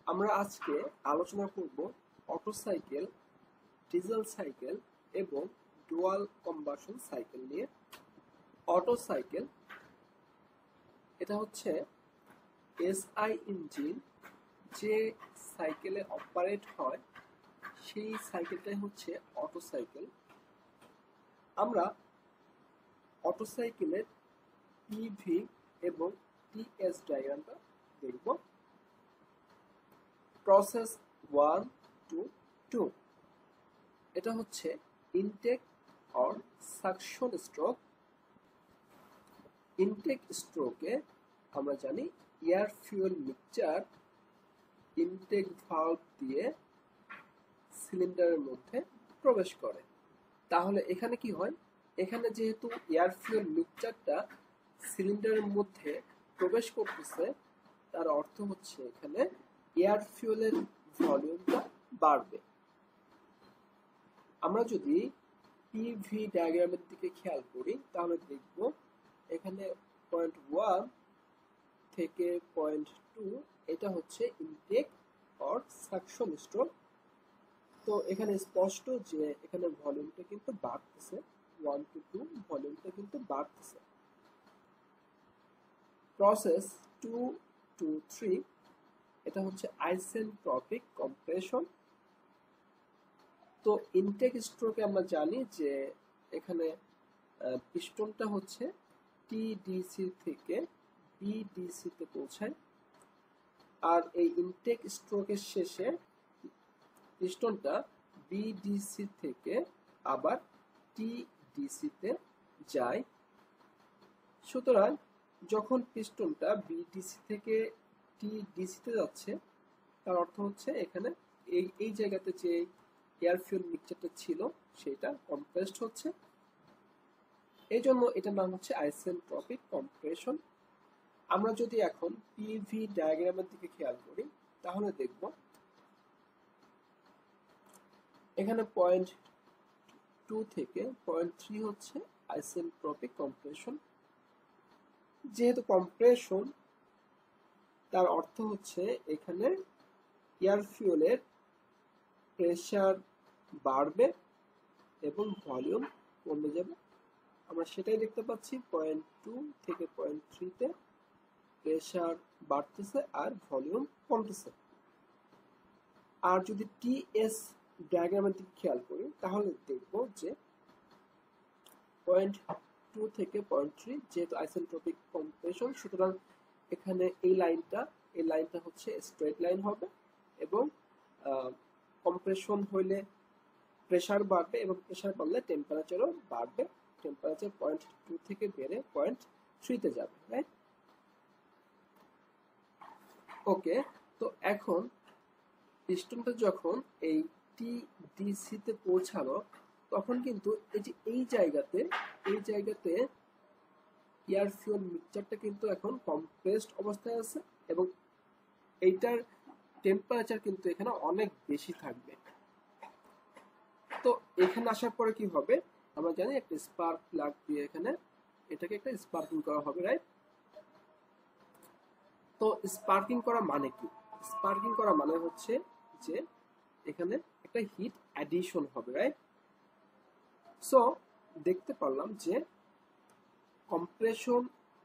আমরা আজকে আলোচনা করব অটো সাইকেল, ডিজেল সাইকেল এবং ডুয়াল কম্বাসন সাইকেল নিয়ে। অটো সাইকেল এটা হচ্ছে এসআই ইঞ্জিন যে সাইকেলে অপারেট হয় সেই সাইকেলটাই হচ্ছে অটো সাইকেল। আমরা অটো সাইকেলের পিভি এবং টিএস ডায়াগ্রামটা দেখব। প্রসেস 1 to 2 এটা হচ্ছে intake or suction stroke. Intake স্ট্রোকে আমরা জানি air fuel mixture intake valve দিয়ে সিলিন্ডারের মধ্যে প্রবেশ করে। তাহলে এখানে কি হয়, এখানে যেহেতু এয়ার ফুয়েল মিক্সচারটা সিলিন্ডারের মধ্যে প্রবেশ করতেছে, তার অর্থ হচ্ছে এখানে এয়ার ফুয়েলের ভলিউমটা বাড়বে। আমরা যদি পিভি ডায়াগ্রামের দিকে খেয়াল করি তাহলে দেখব এখানে পয়েন্ট 1 থেকে পয়েন্ট 2 এটা হচ্ছে ইনটেক অর সাকশন স্ট্রোক। তো এখানে স্পষ্ট যে এখানে ভলিউমটা কিন্তু বাড়তেছে, 1 to 2 ভলিউমটা কিন্তু বাড়তেছে। প্রসেস 2 to 3 এটা হচ্ছে আইসেন্ট্রপিক কম্প্রেশন। তো ইনটেক স্ট্রোকে আমরা জানি যে এখানে পিস্টনটা হচ্ছে টিডিসি থেকে বিডিসি তে পৌঁছায়, আর এই ইনটেক স্ট্রোকের শেষে পিস্টনটা বিডিসি থেকে আবার টিডিসি তে যায়। সুতরাং যখন পিস্টনটা বিডিসি থেকে টিডিসি তে যাচ্ছে, তার অর্থ হচ্ছে এখানে এই জায়গাতে যে এয়ার ফুয়েল মিক্সচারটা ছিল সেটা কম্প্রেসড হচ্ছে। এই জন্য এটার নাম হচ্ছে আইসেন্ট্রপিক কম্প্রেশন। আমরা যদি এখন পিভি ডায়াগ্রামের দিকে খেয়াল করি তাহলে দেখব এখানে পয়েন্ট 2 থেকে পয়েন্ট 3 হচ্ছে আইসেন্ট্রপিক কম্প্রেশন। যেহেতু কম্প্রেশন, তার অর্থ হচ্ছে এখানে এয়ার ফুয়েলের প্রেসার বাড়বে এবং ভলিউম কমে যাবে। আমরা সেটাই দেখতে পাচ্ছি, পয়েন্ট 2 থেকে পয়েন্ট 3 তে প্রেসার বাড়তেছে আর ভলিউম কমতেছে। আর যদি টিএস ডায়াগ্রামের দিকে খেয়াল করি তাহলে দেখব যে পয়েন্ট 2 থেকে পয়েন্ট 3 যেহেতু আইসেন্ট্রপিক কম্প্রেশন, সুতরাং এখানে এই লাইনটা হচ্ছে স্ট্রেট লাইন হবে এবং কম্প্রেশন হইলে প্রেসার বাড়বে এবং প্রেসার বাড়লে টেম্পারেচারও বাড়বে। টেম্পারেচার পয়েন্ট 2 থেকে বেড়ে পয়েন্ট 3 তে যাবে, রাইট? ওকে, তো এখন পিস্টনটা যখন এই টিডিসি তে পৌঁছালো তখন কিন্তু এই জায়গাতে এয়ার ফুয়েল মিক্সচারটা কিন্তু এখন কম্প্রেসড অবস্থায় আছে এবং এইটার টেম্পারেচার কিন্তু এখানে অনেক বেশি থাকবে। তো এখানে আসার পরে কি হবে, আমরা জানি একটা স্পার্ক প্লাগ দিয়ে এখানে এটাকে একটা স্পার্কিং করা হবে, রাইট? তো স্পার্কিং করা মানে কি? স্পার্কিং করা মানে হচ্ছে যে এখানে একটা হিট অ্যাডিশন হবে, রাইট? সো দেখতে পারলাম যে কম্প্রেশন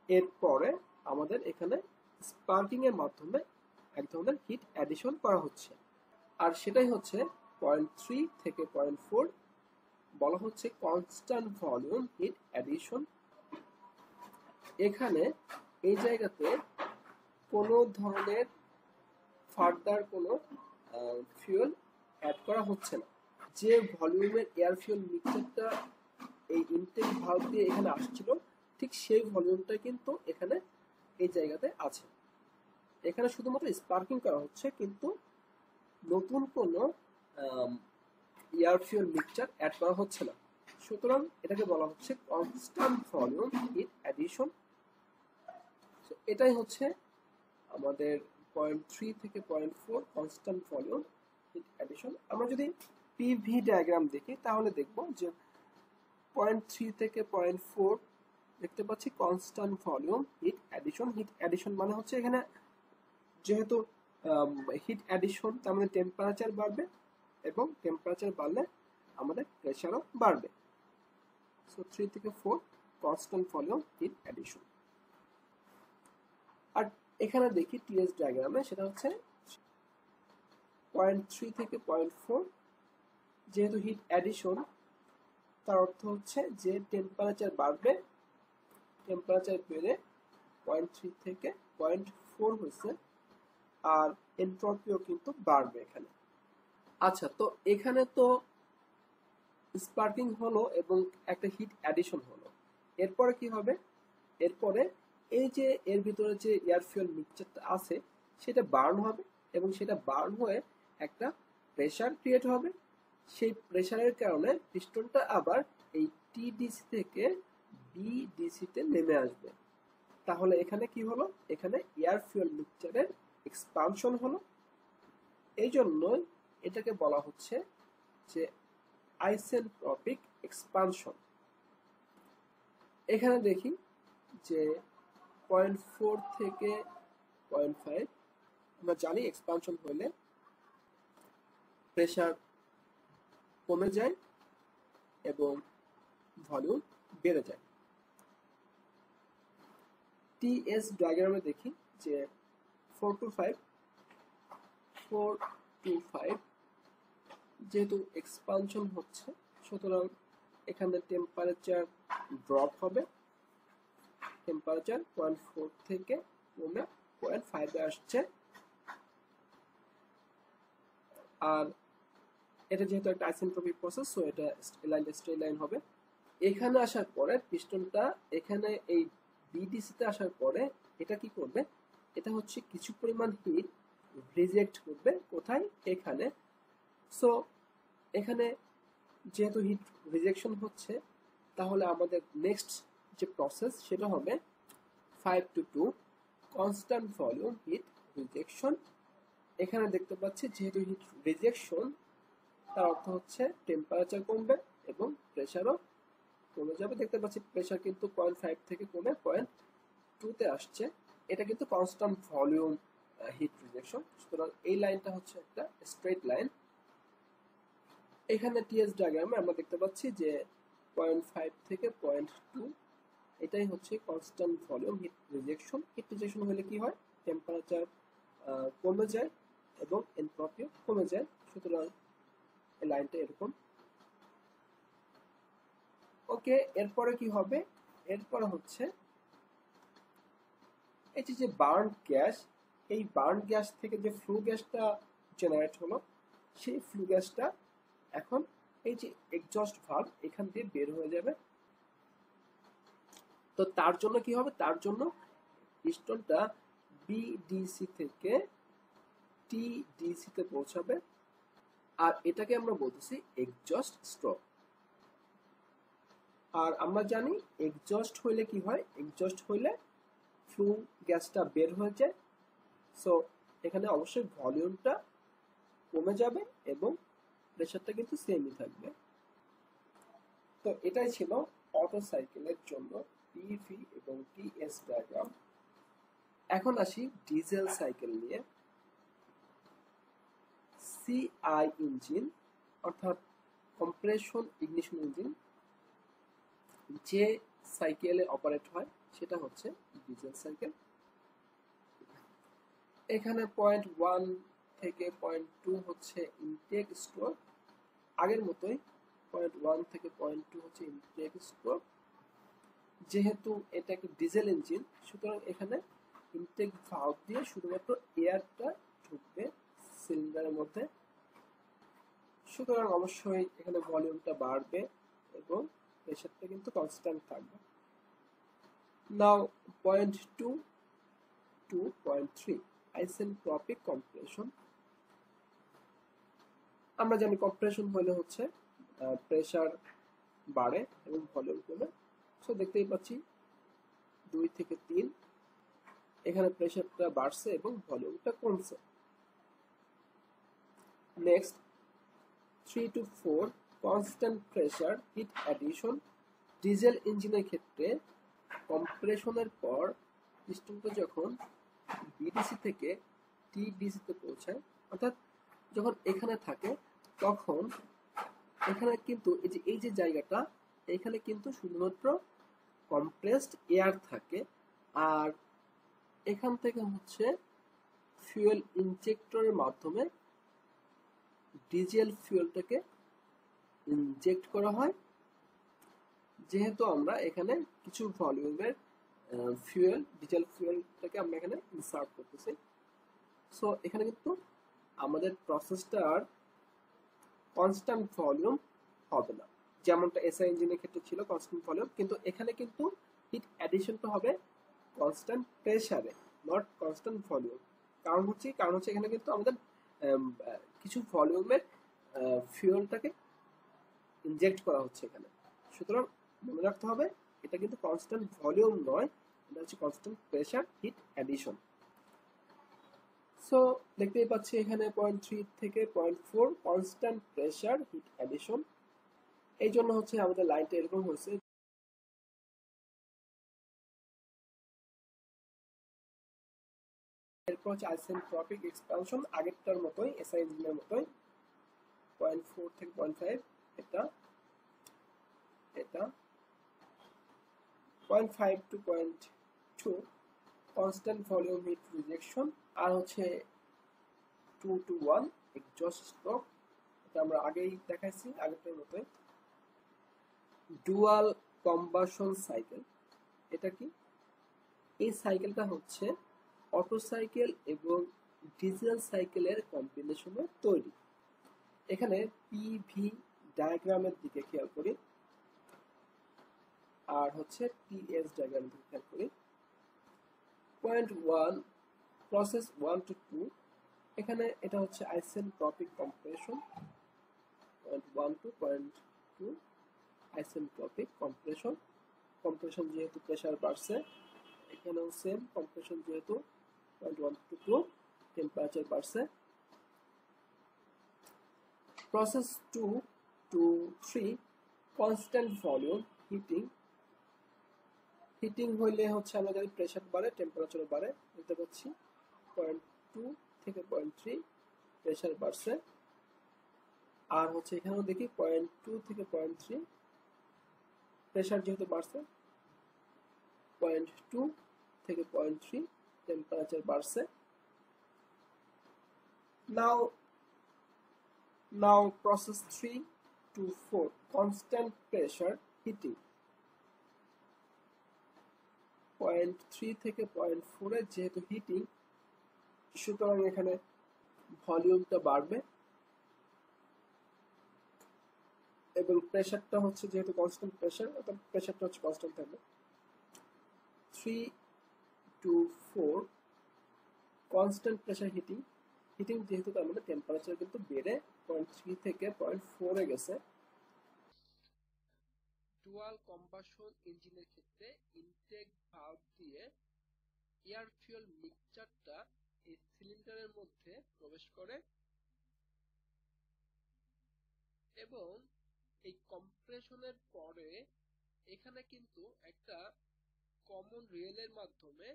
এর পরে আমাদের এখানে স্পার্কিং এর মাধ্যমে এক ধরনের হিট অ্যাডিশন করা হচ্ছে, আর সেটাই হচ্ছে পয়েন্ট 3 থেকে পয়েন্ট 4 বলা হচ্ছে কনস্ট্যান্ট ভলিউম হিট অ্যাডিশন। এখানে এই জায়গাতে কোনো ধরনের ফার্দার কোনো ফুয়েল অ্যাড করা হচ্ছে না। যে ভলিউমের এয়ার ফুয়েল মিক্সচারটা এই ইনটেক ভালভ দিয়ে এখানে আসছিল, ঠিক সেই ভলিউমটা কিন্তু এখানে এই জায়গাতে আছে। এখানে শুধুমাত্র স্পার্কিং করা হচ্ছে, কিন্তু নতুন কোনো এয়ার ফুয়েল মিক্সচার অ্যাড করা হচ্ছে না। সুতরাং এটাকে বলা হচ্ছে কনস্ট্যান্ট ভলিউম হিট অ্যাডিশন। এটাই হচ্ছে আমাদের পয়েন্ট 3 থেকে point 4 constant volume heat addition. আমরা যদি পিভি ডায়াগ্রাম দেখি তাহলে দেখব যে পয়েন্ট 3 থেকে পয়েন্ট 4 দেখতে পাচ্ছি constant volume heat addition. Heat addition মানে হচ্ছে এখানে যেহেতু হিট অ্যাডিশন, তার মানে টেম্পারেচার বাড়বে, এবং টেম্পারেচার বাড়লে আমাদের প্রেশারও বাড়বে। সো 3 থেকে 4 কনস্ট্যান্ট ভলিউম হিট অ্যাডিশন। আর এখানে দেখি টিএস ডায়াগ্রামে সেটা হচ্ছে 0.3 থেকে 0.4, যেহেতু হিট অ্যাডিশন তার অর্থ হচ্ছে যে টেম্পারেচার বাড়বে, টেম্পারেচার বেড়ে 0.3 থেকে 0.4 হয়েছে, আর এনট্রপিও কিন্তু বাড়বে এখানে। আচ্ছা, তো এখানে তো স্পার্কিং হলো এবং একটা হিট অ্যাডিশন হলো, এরপরে কি হবে? এরপরে এই যে এর ভিতরে যে এয়ার ফুয়েল মিক্সচারটা আছে সেটা বার্ন হবে, এবং সেটা বার্ন হয়ে একটা প্রেসার ক্রিয়েট হবে। সেই প্রেসারের কারণে পিস্টনটা আবার এই টিডিসি থেকে বিডিসিতে নেমে আসবে। তাহলে এখানে কি হলো? এখানে এয়ার ফুয়েল মিক্সচারের এক্সপানশন হলো। এই জন্যই এটাকে বলা হচ্ছে যে আইসেন্ট্রপিক এক্সপানশন। এখানে দেখি যে 0.4 থেকে 0.5 আমরা জানি এক্সপানশন হলে প্রেসার কমে যায় এবং ভলিউম বেড়ে যায়। টিএস ডায়াগ্রামে দেখি যে 4 to 5 যেহেতু এক্সপানশন হচ্ছে, সুতরাং এখানে টেম্পারেচার ড্রপ হবে, টেম্পারেচার 0.4 থেকে কমে 0.5 এ আসছে। আর এটা যেহেতু একটা আইসেন্ট্রপিক প্রসেস, সো এটা লাইনটা স্ট্রেট লাইন হবে। এখানে আসার পরে পিস্টনটা এখানে এই বিডিসিতে আসার পরে এটা কি করবে? এটা হচ্ছে কিছু পরিমাণ হিট রিজেক্ট করবে, কোথায়? এখানে। সো এখানে যেহেতু হিট রিজেকশন হচ্ছে, তাহলে আমাদের নেক্সট যে প্রসেস সেটা হবে 5 to 2 constant volume heat rejection. এখানে দেখতে পাচ্ছি যেহেতু হিট রিজেকশন, তার অর্থ হচ্ছে টেম্পারেচার কমবে এবং প্রেসারও কমে যাবে। দেখতে পাচ্ছি প্রেসার কিন্তু 0.5 থেকে কমে 0.2 তে আসছে। এটা কিন্তু কনস্ট্যান্ট ভলিউম হিট রিজেকশন। সুতরাং এই লাইনটা হচ্ছে একটা স্ট্রেট লাইন। এখানে টিএস ডায়াগ্রামে আমরা দেখতে পাচ্ছি যে 0.5 থেকে 0.2 এটাই হচ্ছে constant volume heat rejection. Heat rejection হলে কি হয়? টেম্পারেচার কমে যায় এবং এনট্রপিও কমে যায়। সুতরাং এই লাইনটা এরকম। ওকে, এরপরে কি হবে? এরপরে হচ্ছে এই যে বার্ন গ্যাস, এই বার্ন গ্যাস থেকে যে ফ্লু গ্যাসটা জেনারেট হলো, সেই ফ্লু গ্যাসটা এখন এই যে এক্সজস্ট ভালভ এখান দিয়ে বের হয়ে যাবে। তো তার জন্য কি হবে? তার জন্য পিস্টনটা বিডিসি থেকে টিডিসি তে পৌঁছাবে, আর এটাকে আমরা বলতেছি এক্সজস্ট স্ট্রোক। আর আমরা জানি এক্সজস্ট হইলে কি হয়? এক্সজস্ট হইলে ফ্লু গ্যাসটা বের হয়ে যায়। সো এখানে অবশ্যই ভলিউমটা কমে যাবে এবং প্রেসারটা কিন্তু সেমই থাকবে। তো এটাই ছিল অটো সাইকেলের জন্য পিভি এবং টিএস ডায়াগ্রাম। এখন আসি ডিজেল সাইকেল নিয়ে। সিআই ইঞ্জিন অর্থাৎ কম্প্রেশন ইগনিশন ইঞ্জিন যে সাইকেলে অপারেট হয় সেটা হচ্ছে ডিজেল সাইকেল। এখানে 0.1 থেকে 0.2 হচ্ছে ইনটেক স্ট্রোক, আগের মতোই 0.1 থেকে 0.2 হচ্ছে ইনটেক স্ট্রোক। যেহেতু এটা একটা ডিজেল ইঞ্জিন, সুতরাং এখানে ইনটেক ভালভ দিয়ে শুধুমাত্র এয়ারটা ঢুকবে সিলিন্ডারের মধ্যে। সুতরাং অবশ্যই এখানে ভলিউমটা বাড়বে এবং প্রেসারটা কিন্তু কনস্ট্যান্ট থাকবে। নাও 0.2 to 0.3 আইসেন্ট্রপিক কম্প্রেশন। আমরা জানি কম্প্রেশন হলে হচ্ছে প্রেসার বাড়ে এবং ভলিউম কমে। সো দেখতেই পাচ্ছি 2 থেকে 3 এখানে প্রেসারটা বাড়ছে এবং ভলিউমটা কমছে। Next 3 to 4 constant pressure heat addition. Diesel ইঞ্জিনের ক্ষেত্রে কম্প্রেশনের পর পিস্টনটা যখন বিডিসি থেকে TDC তে পৌঁছায়, অর্থাৎ যখন এখানে থাকে তখন এখানে কিন্তু এই যে জায়গাটা, এখানে কিন্তু শুধুমাত্র কম্প্রেসড এয়ার থাকে, আর এখান থেকে হচ্ছে ফুয়েল ইনজেক্টরের মাধ্যমে ডিজেল ফুয়েলটাকে ইনজেক্ট করা হয়। যেহেতু আমরা এখানে কিছু ভলিউমের ডিজেল ফুয়েলটাকে আমরা এখানে ইনসার্ট করতেছি, সো এখানে কিন্তু আমাদের প্রসেসটা আর কনস্ট্যান্ট ভলিউম হবে না, যেমনটা এসআই ইঞ্জিনের ক্ষেত্রে ছিল কনস্ট্যান্ট ভলিউম, কিন্তু এখানে কিন্তু হিট অ্যাডিশনটা হবে কনস্ট্যান্ট প্রেসারে, নট কনস্ট্যান্ট ভলিউম। কারণ হচ্ছে এখানে কিন্তু আমাদের কিছু ভলিউমের ফিউলটাকে ইনজেক্ট করা হচ্ছে এখানে। সুতরাং মনে রাখতে হবে এটা কিন্তু কনস্ট্যান্ট ভলিউম নয়, এটা হচ্ছে constant pressure heat addition. So দেখতেই পাচ্ছি এখানে 0.3 থেকে 0.4 কনস্ট্যান্ট প্রেসার হিট অ্যাডিশন। এই জন্য হচ্ছে আমাদের লাইনটা এরকম হয়েছে। এরপর হচ্ছে আইসেন্ট্রপিক এক্সপানশন, আগেরটার মতোই এসআই ইঞ্জিনের মতোই 0.4 থেকে 0.5, এটা 0.5 to 0.2 constant volume heat rejection, আর হচ্ছে 2 to 1 এক্সজস্ট স্ট্রোক, এটা আমরা আগেই দেখাইছি আগেরটার মতোই। ডুয়াল কম্বাসন সাইকেল, এটা কি? এই সাইকেলটা হচ্ছে অটো সাইকেল এবং ডিজেল সাইকেলের কম্বিনেশনে তৈরি। এখানে পিভি ডায়াগ্রামের দিকে খেয়াল করি, আর হচ্ছে টিএস ডায়াগ্রামের দিকে খেয়াল করি। 0.1 প্রসেস 1 to 2, এখানে এটা হচ্ছে isentropic compression. 0.1 to 0.2 isentropic compression. Compression যেহেতু প্রেসার বাড়ছে, এখানেও সেম কম্প্রেশন যেহেতু 0.1 to 2 টেম্পারেচার বাড়ছে। Process 2 to 3 constant volume heating. Heating হইলে হচ্ছে আমরা যদি প্রেসার বাড়ে টেম্পারেচার বাড়ে, দেখতে পাচ্ছি 0.2 থেকে 0.3 প্রেসার বাড়ছে, আর হচ্ছে এখানেও দেখি 0.2 থেকে 0.3 প্রেসার যেহেতু বাড়ছে, 0.2 থেকে 0.3 টেম্পারেচার বাড়ছে। Now process 3 to 4 constant pressure heating। 0.3 থেকে 0.4 এ যেহেতু হিটিং, সুতরাং এখানে ভলিউমটা বাড়বে এবং প্রেসারটা হচ্ছে যেহেতু কনস্ট্যান্ট প্রেসার, অর্থাৎ প্রেসারটা হচ্ছে কনস্ট্যান্ট থাকবে। 3 to 4 constant pressure heating. Heating যেহেতু তার মানে টেম্পারেচার কিন্তু বেড়ে 0.3 থেকে 0.4 এ গেছে। ডুয়াল কম্বাসন ইঞ্জিনের ক্ষেত্রে ইনটেক ভালভ দিয়ে এয়ার ফুয়েল মিক্সচারটা এই সিলিন্ডারের মধ্যে প্রবেশ করে এবং এই কম্প্রেশনের পরে এখানে কিন্তু একটা কমন রেলের মাধ্যমে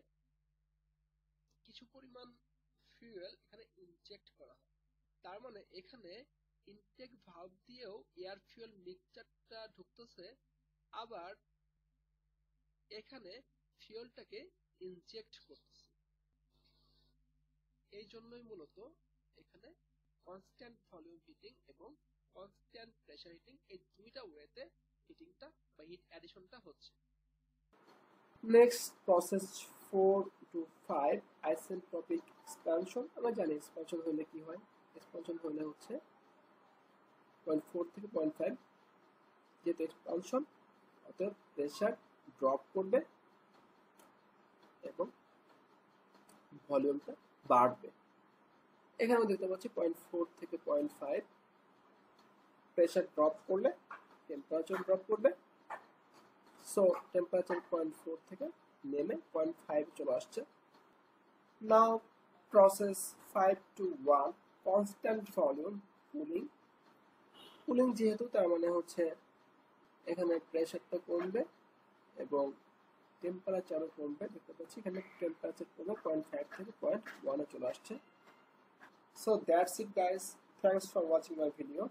কিছু পরিমাণ ফুয়েল এখানে ইনজেক্ট করা হয়। তার মানে এখানে ইনটেক ভালভ দিয়েও এয়ার ফুয়েল মিক্সচারটা ঢুকতেছে, আবার এখানে ফুয়েলটাকে ইনজেক্ট করতেছে। এই জন্যই মূলত এখানে কনস্ট্যান্ট ভলিউম হিটিং এবং কনস্ট্যান্ট প্রেসার হিটিং, এই দুইটা ওয়েতে হিটিংটা বা হিট অ্যাডিশনটা হচ্ছে। Next process 4 to 5 isentropic expansion. আমরা জানি এক্সপানশন হলে কি হয়। এক্সপানশন হলে হচ্ছে 0.4 থেকে 0.5, যেহেতু এক্সপানশন অর্থাৎ প্রেসার ড্রপ করবে এবং ভলিউমটা বাড়বে। এখানে দেখতে পাচ্ছি 0.4 থেকে 0.5 প্রেসার ড্রপ করলে টেম্পারেচার ড্রপ করবে, সো টেম্পারেচার 0.4 থেকে নেমে 0.5 চলে আসছে। Now process 5 to 1 constant volume cooling. Cooling যেহেতু তার মানে হচ্ছে এখানে প্রেসারটা কমবে এবং টেম্পারেচারও কমবে। দেখতে পাচ্ছি এখানে টেম্পারেচার কমে 0.5 থেকে 0.1 এ চলে আসছে। So that's it guys. Thanks for watching my video.